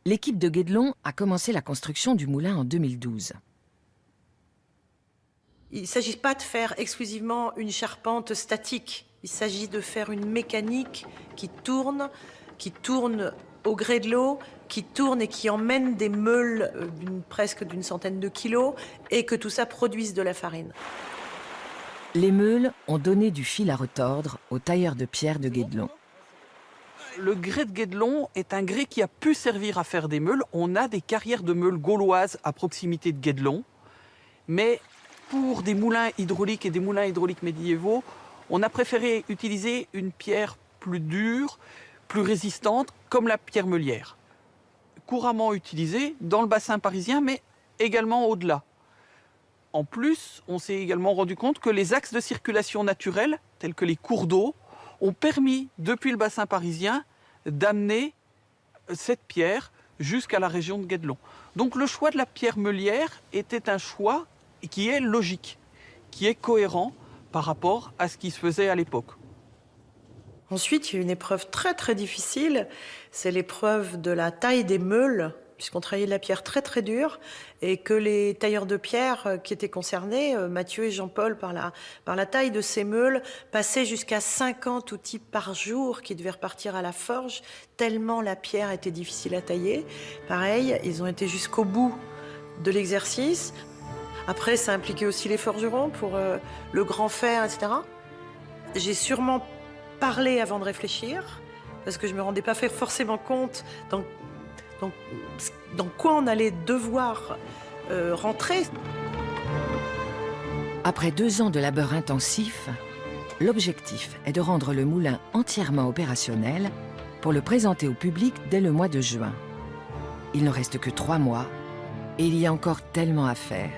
L'équipe de Guédelon a commencé la construction du moulin en 2012. Il ne s'agit pas de faire exclusivement une charpente statique. Il s'agit de faire une mécanique qui tourne au gré de l'eau, qui tourne et qui emmène des meules presque d'une centaine de kilos et que tout ça produise de la farine. Les meules ont donné du fil à retordre aux tailleurs de pierre de Guédelon. Le grès de Guédelon est un grès qui a pu servir à faire des meules. On a des carrières de meules gauloises à proximité de Guédelon. Mais pour des moulins hydrauliques et des moulins hydrauliques médiévaux, on a préféré utiliser une pierre plus dure, plus résistante, comme la pierre meulière. Couramment utilisée dans le bassin parisien, mais également au-delà. En plus, on s'est également rendu compte que les axes de circulation naturels, tels que les cours d'eau, ont permis, depuis le bassin parisien, d'amener cette pierre jusqu'à la région de Guédelon. Donc le choix de la pierre meulière était un choix qui est logique, qui est cohérent par rapport à ce qui se faisait à l'époque. Ensuite, il y a une épreuve très très difficile, c'est l'épreuve de la taille des meules, puisqu'on travaillait de la pierre très très dure, et que les tailleurs de pierre qui étaient concernés, Mathieu et Jean-Paul, par la taille de ces meules, passaient jusqu'à 50 outils par jour qui devaient repartir à la forge, tellement la pierre était difficile à tailler. Pareil, ils ont été jusqu'au bout de l'exercice. Après, ça impliquait aussi les forgerons pour le grand fer, etc. J'ai sûrement parlé avant de réfléchir, parce que je ne me rendais pas forcément compte dans quoi on allait devoir rentrer. Après 2 ans de labeur intensif, l'objectif est de rendre le moulin entièrement opérationnel pour le présenter au public dès le mois de juin. Il ne reste que 3 mois et il y a encore tellement à faire.